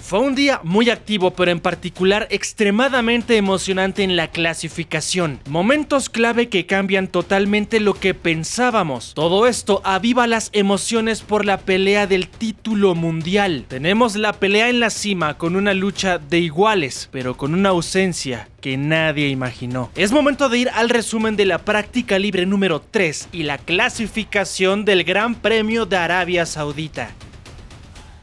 Fue un día muy activo, pero en particular extremadamente emocionante en la clasificación. Momentos clave que cambian totalmente lo que pensábamos. Todo esto aviva las emociones por la pelea del título mundial. Tenemos la pelea en la cima con una lucha de iguales, pero con una ausencia que nadie imaginó. Es momento de ir al resumen de la práctica libre número 3 y la clasificación del Gran Premio de Arabia Saudita.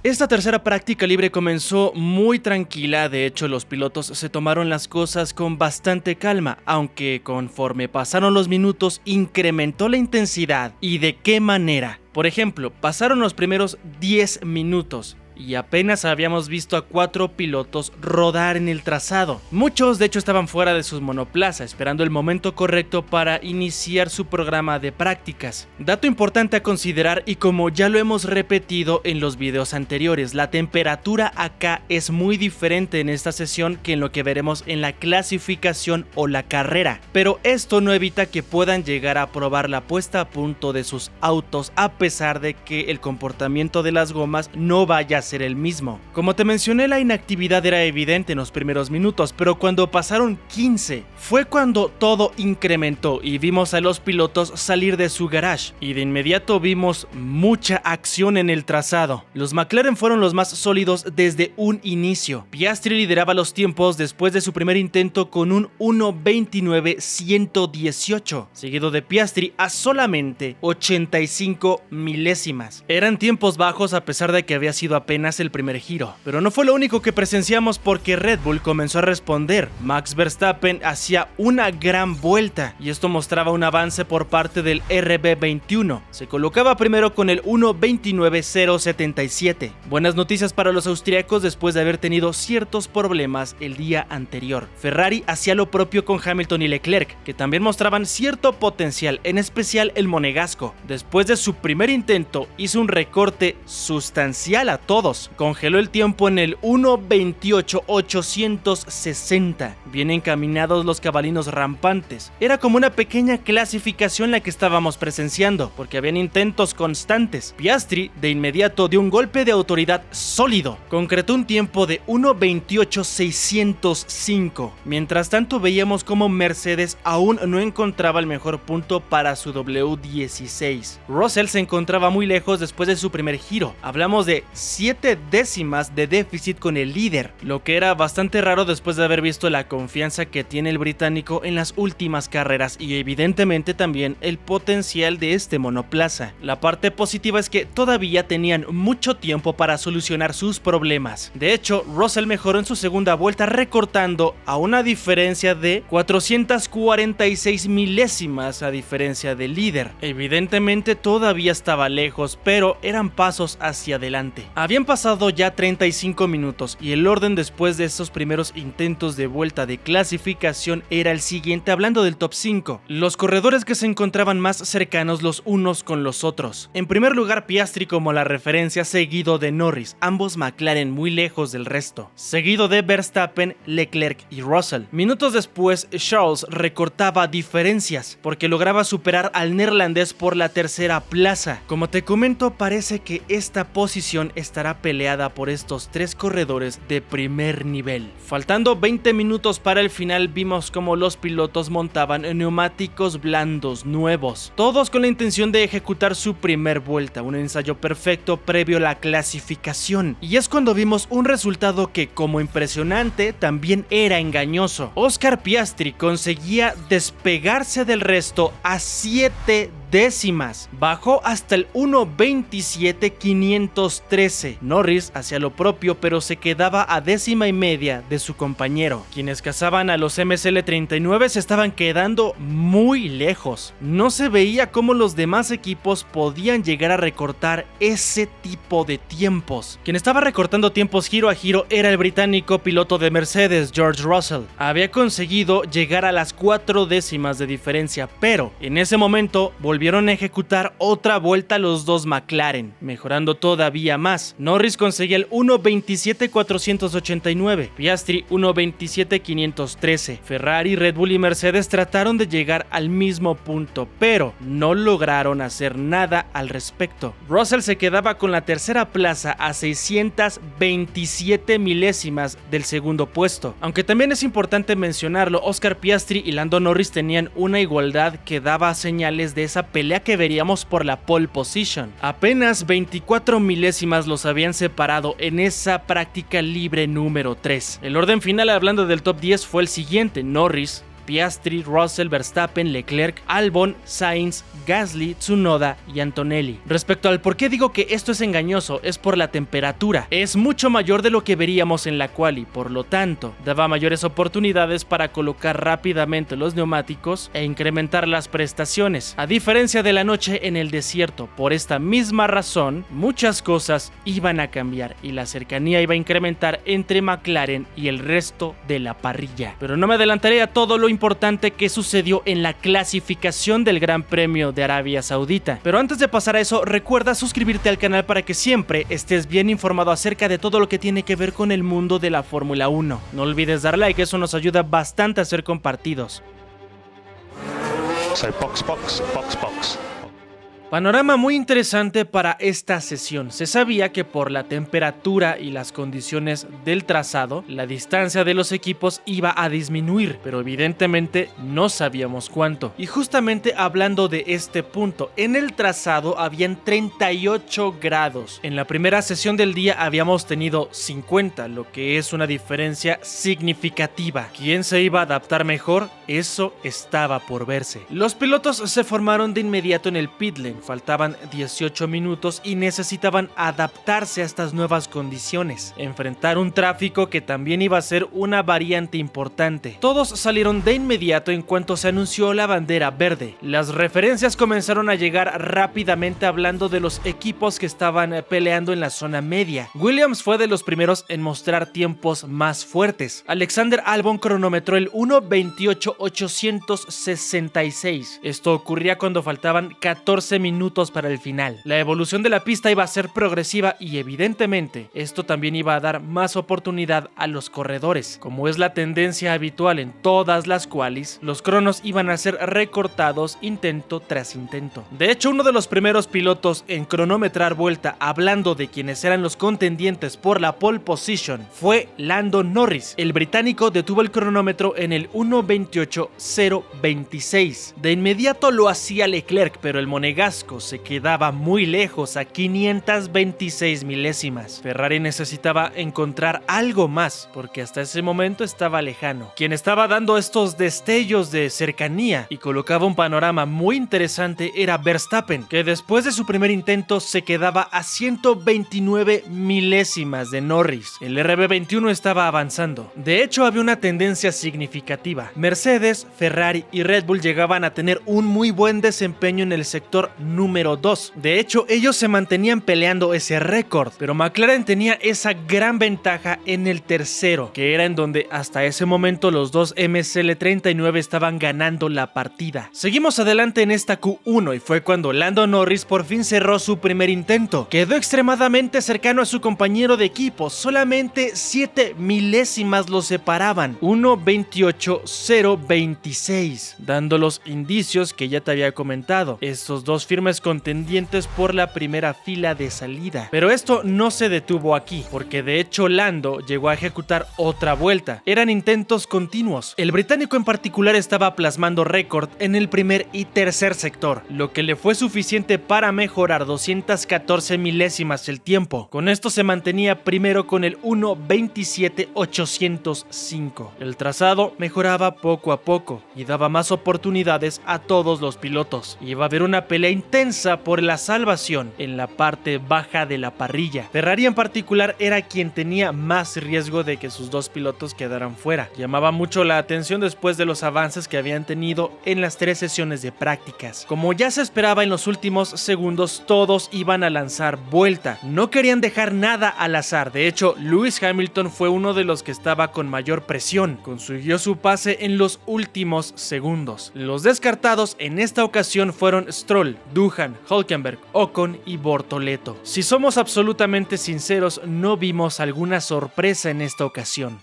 Esta tercera práctica libre comenzó muy tranquila, de hecho los pilotos se tomaron las cosas con bastante calma, aunque conforme pasaron los minutos incrementó la intensidad. ¿Y de qué manera? Por ejemplo, pasaron los primeros 10 minutos. Y apenas habíamos visto a 4 pilotos rodar en el trazado. Muchos de hecho estaban fuera de sus monoplazas, esperando el momento correcto para iniciar su programa de prácticas. Dato importante a considerar, y como ya lo hemos repetido en los videos anteriores, la temperatura acá es muy diferente en esta sesión que en lo que veremos en la clasificación o la carrera. Pero esto no evita que puedan llegar a probar la puesta a punto de sus autos, a pesar de que el comportamiento de las gomas no vaya a ser el mismo. Como te mencioné, la inactividad era evidente en los primeros minutos, pero cuando pasaron 15 fue cuando todo incrementó y vimos a los pilotos salir de su garage, y de inmediato vimos mucha acción en el trazado. Los McLaren fueron los más sólidos desde un inicio. Piastri lideraba los tiempos después de su primer intento con un 1:29.118, seguido de Piastri a solamente 85 milésimas. Eran tiempos bajos a pesar de que había sido apenas el primer giro, pero no fue lo único que presenciamos, porque Red Bull comenzó a responder. Max Verstappen hacía una gran vuelta y esto mostraba un avance por parte del RB21. Se colocaba primero con el 1:29.077. Buenas noticias para los austriacos después de haber tenido ciertos problemas el día anterior. Ferrari hacía lo propio con Hamilton y Leclerc, que también mostraban cierto potencial, en especial el monegasco. Después de su primer intento hizo un recorte sustancial a todos. Congeló el tiempo en el 1:28.860. Bien encaminados los cabalinos rampantes. Era como una pequeña clasificación la que estábamos presenciando, porque habían intentos constantes. Piastri de inmediato dio un golpe de autoridad sólido. Concretó un tiempo de 1:28.605. Mientras tanto veíamos como Mercedes aún no encontraba el mejor punto para su W16. Russell se encontraba muy lejos después de su primer giro. Hablamos de 7 décimas de déficit con el líder, lo que era bastante raro después de haber visto la confianza que tiene el británico en las últimas carreras y evidentemente también el potencial de este monoplaza. La parte positiva es que todavía tenían mucho tiempo para solucionar sus problemas. De hecho, Russell mejoró en su segunda vuelta, recortando a una diferencia de 446 milésimas a diferencia del líder. Evidentemente todavía estaba lejos, pero eran pasos hacia adelante. Habían pasado ya 35 minutos y el orden después de estos primeros intentos de vuelta de clasificación era el siguiente, hablando del top 5. Los corredores que se encontraban más cercanos los unos con los otros. En primer lugar, Piastri como la referencia, seguido de Norris, ambos McLaren muy lejos del resto. Seguido de Verstappen, Leclerc y Russell. Minutos después, Charles recortaba diferencias porque lograba superar al neerlandés por la tercera plaza. Como te comento, parece que esta posición estará peleada por estos 3 corredores de primer nivel. Faltando 20 minutos para el final, vimos como los pilotos montaban neumáticos blandos nuevos, todos con la intención de ejecutar su primer vuelta, un ensayo perfecto previo a la clasificación. Y es cuando vimos un resultado que, como impresionante, también era engañoso. Oscar Piastri conseguía despegarse del resto a 7 décimas. Bajó hasta el 1:27.513. Norris hacía lo propio, pero se quedaba a décima y media de su compañero. Quienes cazaban a los MSL39 se estaban quedando muy lejos. No se veía cómo los demás equipos podían llegar a recortar ese tipo de tiempos. Quien estaba recortando tiempos giro a giro era el británico piloto de Mercedes, George Russell. Había conseguido llegar a las 4 décimas de diferencia, pero en ese momento volvió volvieron a ejecutar otra vuelta los dos McLaren, mejorando todavía más. Norris conseguía el 1.27.489, Piastri 1.27.513. Ferrari, Red Bull y Mercedes trataron de llegar al mismo punto, pero no lograron hacer nada al respecto. Russell se quedaba con la tercera plaza a 627 milésimas del segundo puesto. Aunque también es importante mencionarlo, Oscar Piastri y Lando Norris tenían una igualdad que daba señales de esa pelea que veríamos por la pole position. Apenas 24 milésimas los habían separado en esa práctica libre número 3. El orden final, hablando del top 10, fue el siguiente: Norris, Piastri, Russell, Verstappen, Leclerc, Albon, Sainz, Gasly, Tsunoda y Antonelli. Respecto al por qué digo que esto es engañoso, es por la temperatura. Es mucho mayor de lo que veríamos en la quali, por lo tanto, daba mayores oportunidades para colocar rápidamente los neumáticos e incrementar las prestaciones, a diferencia de la noche en el desierto. Por esta misma razón, muchas cosas iban a cambiar y la cercanía iba a incrementar entre McLaren y el resto de la parrilla. Pero no me adelantaré a todo lo importante que sucedió en la clasificación del Gran Premio de Arabia Saudita. Pero antes de pasar a eso, recuerda suscribirte al canal para que siempre estés bien informado acerca de todo lo que tiene que ver con el mundo de la Fórmula 1. No olvides dar like, eso nos ayuda bastante a ser compartidos. So box. Panorama muy interesante para esta sesión. Se sabía que por la temperatura y las condiciones del trazado, la distancia de los equipos iba a disminuir, pero evidentemente no sabíamos cuánto. Y justamente hablando de este punto, en el trazado habían 38 grados. En la primera sesión del día habíamos tenido 50, lo que es una diferencia significativa. ¿Quién se iba a adaptar mejor? Eso estaba por verse. Los pilotos se formaron de inmediato en el pit lane. Faltaban 18 minutos y necesitaban adaptarse a estas nuevas condiciones, enfrentar un tráfico que también iba a ser una variante importante. Todos salieron de inmediato en cuanto se anunció la bandera verde. Las referencias comenzaron a llegar rápidamente, hablando de los equipos que estaban peleando en la zona media. Williams fue de los primeros en mostrar tiempos más fuertes. Alexander Albon cronometró el 1.28.866. Esto ocurría cuando faltaban 14 minutos para el final. La evolución de la pista iba a ser progresiva y evidentemente esto también iba a dar más oportunidad a los corredores. Como es la tendencia habitual en todas las qualis, los cronos iban a ser recortados intento tras intento. De hecho, uno de los primeros pilotos en cronometrar vuelta, hablando de quienes eran los contendientes por la pole position, fue Lando Norris. El británico detuvo el cronómetro en el 1.28.026. De inmediato lo hacía Leclerc, pero el monegasco se quedaba muy lejos, a 526 milésimas. Ferrari necesitaba encontrar algo más, porque hasta ese momento estaba lejano. Quien estaba dando estos destellos de cercanía y colocaba un panorama muy interesante era Verstappen, que después de su primer intento se quedaba a 129 milésimas de Norris. El RB21 estaba avanzando. De hecho, había una tendencia significativa. Mercedes, Ferrari y Red Bull llegaban a tener un muy buen desempeño en el sector número 2. De hecho, ellos se mantenían peleando ese récord, pero McLaren tenía esa gran ventaja en el tercero, que era en donde hasta ese momento los dos MSL39 estaban ganando la partida. Seguimos adelante en esta Q1 y fue cuando Lando Norris por fin cerró su primer intento. Quedó extremadamente cercano a su compañero de equipo, solamente 7 milésimas lo separaban, 1.28.026, dando los indicios que ya te había comentado. Estos dos firmes contendientes por la primera fila de salida. Pero esto no se detuvo aquí, porque de hecho Lando llegó a ejecutar otra vuelta. Eran intentos continuos. El británico en particular estaba plasmando récord en el primer y tercer sector, lo que le fue suficiente para mejorar 214 milésimas el tiempo. Con esto se mantenía primero con el 1.27.805. El trazado mejoraba poco a poco y daba más oportunidades a todos los pilotos. Iba a haber una pelea intensa por la salvación en la parte baja de la parrilla. Ferrari en particular era quien tenía más riesgo de que sus dos pilotos quedaran fuera. Llamaba mucho la atención después de los avances que habían tenido en las 3 sesiones de prácticas. Como ya se esperaba, en los últimos segundos todos iban a lanzar vuelta. No querían dejar nada al azar. De hecho, Lewis Hamilton fue uno de los que estaba con mayor presión. Consiguió su pase en los últimos segundos. Los descartados en esta ocasión fueron Stroll, Doohan, Hülkenberg, Ocon y Bortoleto. Si somos absolutamente sinceros, no vimos alguna sorpresa en esta ocasión.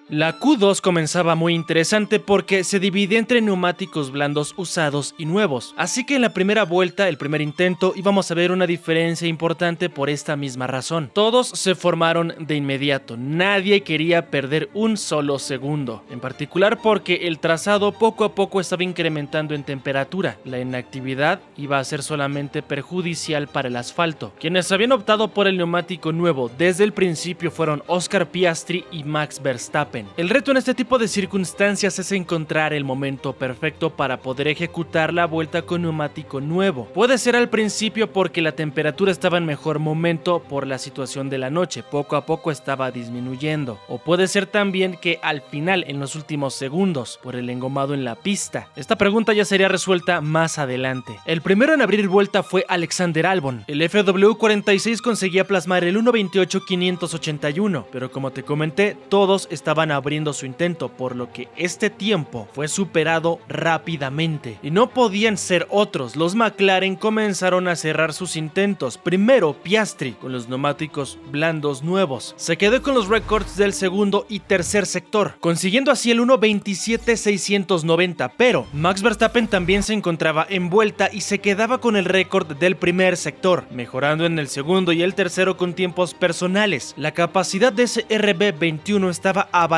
La Q2 comenzaba muy interesante porque se divide entre neumáticos blandos usados y nuevos, así que en la primera vuelta, el primer intento, íbamos a ver una diferencia importante por esta misma razón. Todos se formaron de inmediato, nadie quería perder un solo segundo, en particular porque el trazado poco a poco estaba incrementando en temperatura. La inactividad iba a ser solamente perjudicial para el asfalto. Quienes habían optado por el neumático nuevo desde el principio fueron Oscar Piastri y Max Verstappen. El reto en este tipo de circunstancias es encontrar el momento perfecto para poder ejecutar la vuelta con neumático nuevo. Puede ser al principio porque la temperatura estaba en mejor momento por la situación de la noche, poco a poco estaba disminuyendo. O puede ser también que al final, en los últimos segundos, por el engomado en la pista. Esta pregunta ya sería resuelta más adelante. El primero en abrir vuelta fue Alexander Albon. El FW46 conseguía plasmar el 1:28.581, pero como te comenté, todos estaban abriendo su intento, por lo que este tiempo fue superado rápidamente. Y no podían ser otros. Los McLaren comenzaron a cerrar sus intentos. Primero Piastri, con los neumáticos blandos nuevos. Se quedó con los récords del segundo y tercer sector, consiguiendo así el 1:27.690, pero Max Verstappen también se encontraba en vuelta y se quedaba con el récord del primer sector, mejorando en el segundo y el tercero con tiempos personales. La capacidad de ese RB21 estaba avanzando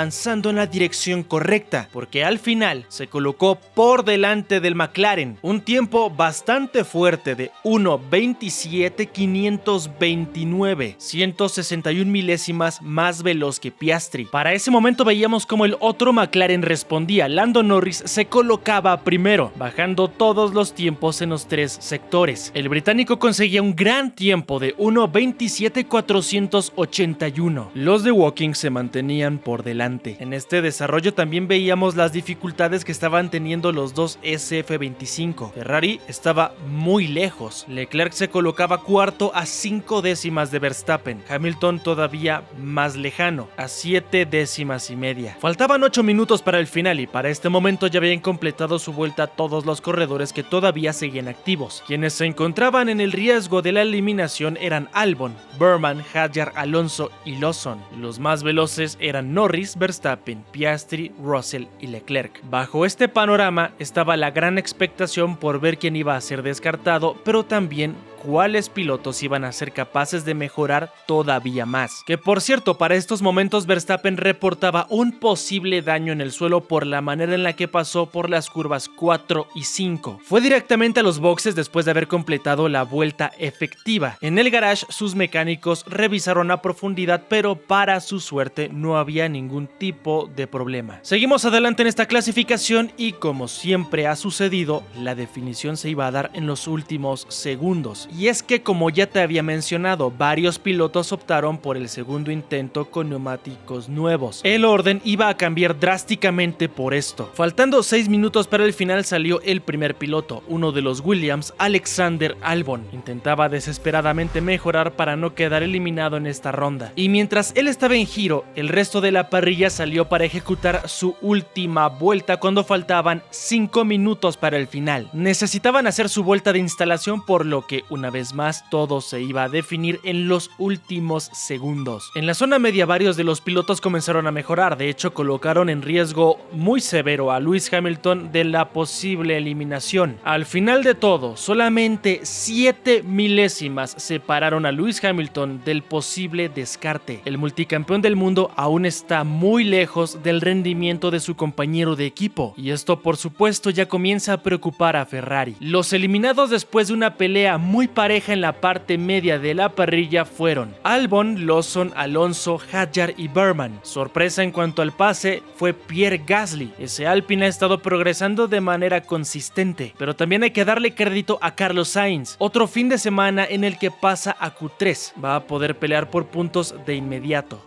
en la dirección correcta, porque al final se colocó por delante del McLaren, un tiempo bastante fuerte de 1:27.529, 161 milésimas más veloz que Piastri. Para ese momento veíamos como el otro McLaren respondía. Lando Norris se colocaba primero, bajando todos los tiempos en los 3 sectores. El británico conseguía un gran tiempo de 1:27.481. Los de Woking se mantenían por delante. En este desarrollo también veíamos las dificultades que estaban teniendo los dos SF25. Ferrari estaba muy lejos. Leclerc se colocaba cuarto a 5 décimas de Verstappen. Hamilton todavía más lejano, a 7 décimas y media. Faltaban 8 minutos para el final y para este momento ya habían completado su vuelta todos los corredores que todavía seguían activos. Quienes se encontraban en el riesgo de la eliminación eran Albon, Burman, Hadjar, Alonso y Lawson. Los más veloces eran Norris, Verstappen, Piastri, Russell y Leclerc. Bajo este panorama estaba la gran expectación por ver quién iba a ser descartado, pero también cuáles pilotos iban a ser capaces de mejorar todavía más. Que por cierto, para estos momentos Verstappen reportaba un posible daño en el suelo por la manera en la que pasó por las curvas 4 y 5. Fue directamente a los boxes después de haber completado la vuelta efectiva. En el garage sus mecánicos revisaron a profundidad, pero para su suerte no había ningún tipo de problema. Seguimos adelante en esta clasificación y como siempre ha sucedido, la definición se iba a dar en los últimos segundos. Y es que, como ya te había mencionado, varios pilotos optaron por el segundo intento con neumáticos nuevos. El orden iba a cambiar drásticamente por esto. Faltando 6 minutos para el final salió el primer piloto, uno de los Williams, Alexander Albon. Intentaba desesperadamente mejorar para no quedar eliminado en esta ronda. Y mientras él estaba en giro, el resto de la parrilla salió para ejecutar su última vuelta cuando faltaban 5 minutos para el final. Necesitaban hacer su vuelta de instalación, por lo que una vez más todo se iba a definir en los últimos segundos. En la zona media varios de los pilotos comenzaron a mejorar, de hecho colocaron en riesgo muy severo a Lewis Hamilton de la posible eliminación. Al final de todo, solamente 7 milésimas separaron a Lewis Hamilton del posible descarte. El multicampeón del mundo aún está muy lejos del rendimiento de su compañero de equipo, y esto por supuesto ya comienza a preocupar a Ferrari. Los eliminados después de una pelea muy pareja en la parte media de la parrilla fueron Albon, Lawson, Alonso, Hadjar y Berman. Sorpresa en cuanto al pase fue Pierre Gasly. Ese Alpine ha estado progresando de manera consistente, pero también hay que darle crédito a Carlos Sainz. Otro fin de semana en el que pasa a Q3. Va a poder pelear por puntos de inmediato.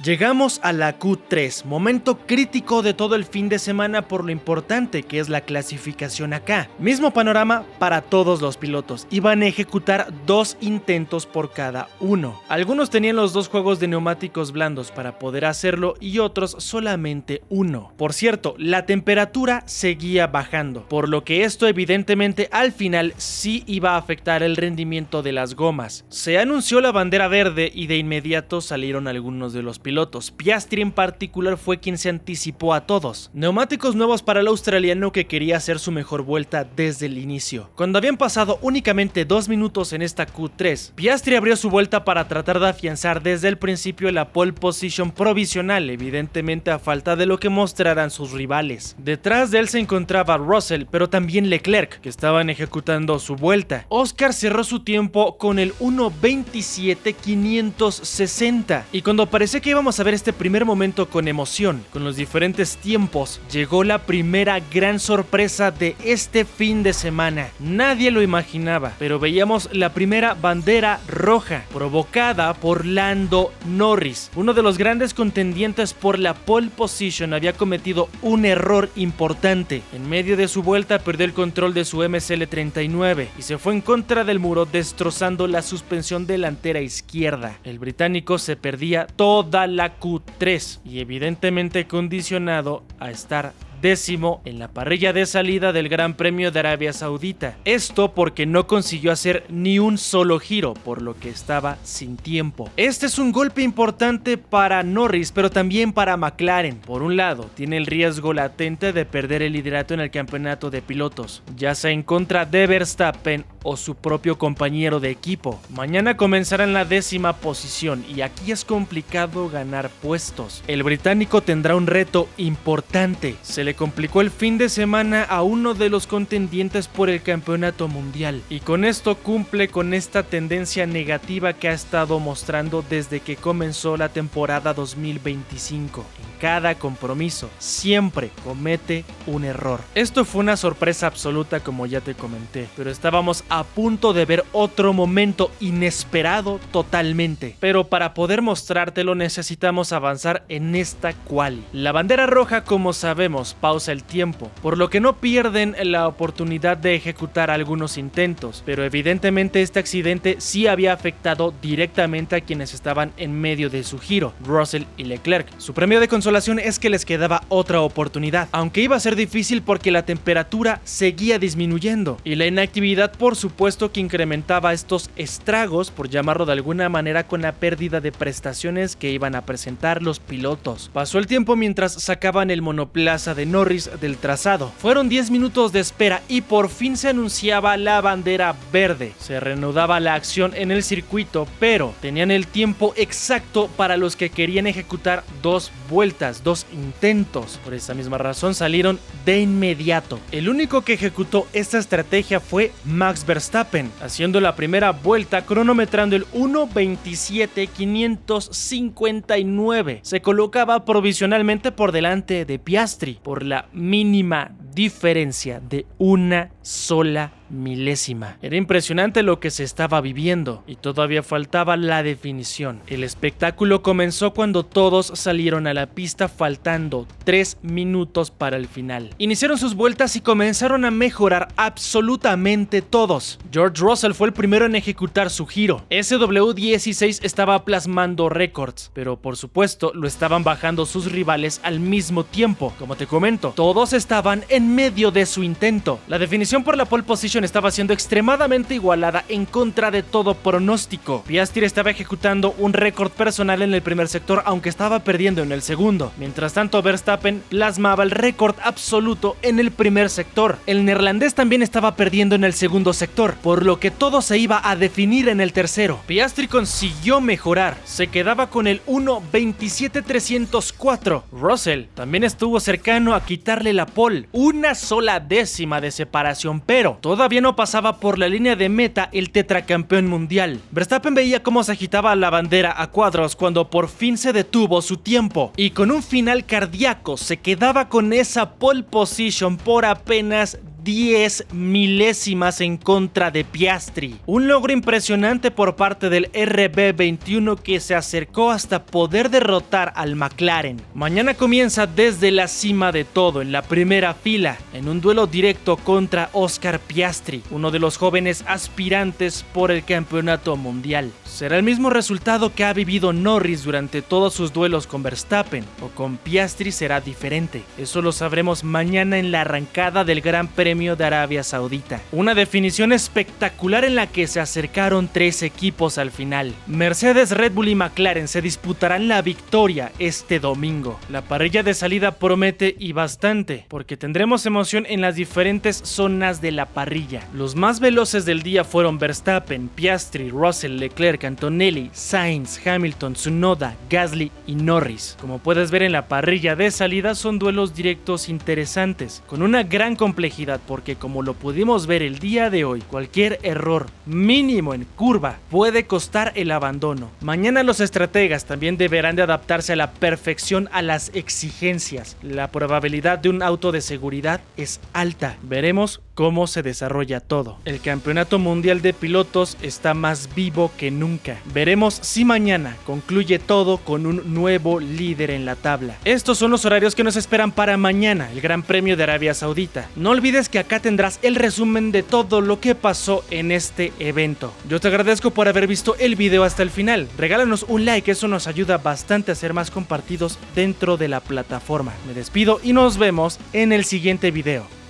Llegamos a la Q3, momento crítico de todo el fin de semana por lo importante que es la clasificación acá. Mismo panorama para todos los pilotos, iban a ejecutar 2 intentos por cada uno. Algunos tenían los 2 juegos de neumáticos blandos para poder hacerlo y otros solamente uno. Por cierto, la temperatura seguía bajando, por lo que esto evidentemente al final sí iba a afectar el rendimiento de las gomas. Se anunció la bandera verde y de inmediato salieron algunos de los pilotos. Piastri en particular fue quien se anticipó a todos. Neumáticos nuevos para el australiano que quería hacer su mejor vuelta desde el inicio. Cuando habían pasado únicamente 2 minutos en esta Q3, Piastri abrió su vuelta para tratar de afianzar desde el principio la pole position provisional, evidentemente a falta de lo que mostrarán sus rivales. Detrás de él se encontraba Russell, pero también Leclerc, que estaban ejecutando su vuelta. Oscar cerró su tiempo con el 1:27.560 y cuando parecía que íbamos a ver este primer momento con emoción, con los diferentes tiempos, llegó la primera gran sorpresa de este fin de semana. Nadie lo imaginaba, pero veíamos la primera bandera roja, provocada por Lando Norris. Uno de los grandes contendientes por la pole position había cometido un error importante. En medio de su vuelta perdió el control de su MSL39 y se fue en contra del muro, destrozando la suspensión delantera izquierda. El británico se perdía toda la Q3 y evidentemente condicionado a estar 10º en la parrilla de salida del Gran Premio de Arabia Saudita. Esto porque no consiguió hacer ni un solo giro, por lo que estaba sin tiempo. Este es un golpe importante para Norris, pero también para McLaren. Por un lado, tiene el riesgo latente de perder el liderato en el campeonato de pilotos, ya sea en contra de Verstappen o su propio compañero de equipo. Mañana comenzará en la 10ª posición y aquí es complicado ganar puestos. El británico tendrá un reto importante. Se le complicó el fin de semana a uno de los contendientes por el campeonato mundial y con esto cumple con esta tendencia negativa que ha estado mostrando desde que comenzó la temporada 2025. En cada compromiso siempre comete un error. Esto fue una sorpresa absoluta, como ya te comenté, pero estábamos a punto de ver otro momento inesperado totalmente. Pero para poder mostrártelo necesitamos avanzar en esta quali. La bandera roja, como sabemos, pausa el tiempo, por lo que no pierden la oportunidad de ejecutar algunos intentos, pero evidentemente este accidente sí había afectado directamente a quienes estaban en medio de su giro, Russell y Leclerc. Su premio de consolación es que les quedaba otra oportunidad, aunque iba a ser difícil porque la temperatura seguía disminuyendo y la inactividad por supuesto que incrementaba estos estragos, por llamarlo de alguna manera, con la pérdida de prestaciones que iban a presentar los pilotos. Pasó el tiempo mientras sacaban el monoplaza de Norris del trazado. Fueron 10 minutos de espera y por fin se anunciaba la bandera verde. Se reanudaba la acción en el circuito, pero tenían el tiempo exacto para los que querían ejecutar 2 vueltas, 2 intentos. Por esa misma razón salieron de inmediato. El único que ejecutó esta estrategia fue Max Verstappen, haciendo la primera vuelta cronometrando el 1:27.559. Se colocaba provisionalmente por delante de Piastri por la mínima diferencia de una sola milésima. Era impresionante lo que se estaba viviendo y todavía faltaba la definición. El espectáculo comenzó cuando todos salieron a la pista faltando 3 minutos para el final. Iniciaron sus vueltas y comenzaron a mejorar absolutamente todos. George Russell fue el primero en ejecutar su giro. SW16 estaba plasmando récords, pero por supuesto lo estaban bajando sus rivales al mismo tiempo. Como te comento, todos estaban en medio de su intento. La definición por la pole position competición estaba siendo extremadamente igualada en contra de todo pronóstico. Piastri estaba ejecutando un récord personal en el primer sector, aunque estaba perdiendo en el segundo. Mientras tanto, Verstappen plasmaba el récord absoluto en el primer sector. El neerlandés también estaba perdiendo en el segundo sector, por lo que todo se iba a definir en el tercero. Piastri consiguió mejorar, se quedaba con el 1.27.304. Russell también estuvo cercano a quitarle la pole, una sola décima de separación, pero todavía no pasaba por la línea de meta el tetracampeón mundial. Verstappen veía cómo se agitaba la bandera a cuadros cuando por fin se detuvo su tiempo, y con un final cardíaco se quedaba con esa pole position por apenas 10 milésimas en contra de Piastri. Un logro impresionante por parte del RB21 que se acercó hasta poder derrotar al McLaren. Mañana comienza desde la cima de todo, en la primera fila, en un duelo directo contra Oscar Piastri, uno de los jóvenes aspirantes por el campeonato mundial. ¿Será el mismo resultado que ha vivido Norris durante todos sus duelos con Verstappen? ¿O con Piastri será diferente? Eso lo sabremos mañana en la arrancada del Gran Premio de Arabia Saudita. Una definición espectacular en la que se acercaron tres equipos al final. Mercedes, Red Bull y McLaren se disputarán la victoria este domingo. La parrilla de salida promete y bastante, porque tendremos emoción en las diferentes zonas de la parrilla. Los más veloces del día fueron Verstappen, Piastri, Russell, Leclerc, Antonelli, Sainz, Hamilton, Tsunoda, Gasly y Norris. Como puedes ver en la parrilla de salida, son duelos directos interesantes, con una gran complejidad, porque como lo pudimos ver el día de hoy, cualquier error mínimo en curva puede costar el abandono. Mañana los estrategas también deberán de adaptarse a la perfección a las exigencias. La probabilidad de un auto de seguridad es alta. Veremos cómo se desarrolla todo. El campeonato mundial de pilotos está más vivo que nunca. Veremos si mañana concluye todo con un nuevo líder en la tabla. Estos son los horarios que nos esperan para mañana, el Gran Premio de Arabia Saudita. No olvides que acá tendrás el resumen de todo lo que pasó en este evento. Yo te agradezco por haber visto el video hasta el final. Regálanos un like, eso nos ayuda bastante a ser más compartidos dentro de la plataforma. Me despido y nos vemos en el siguiente video.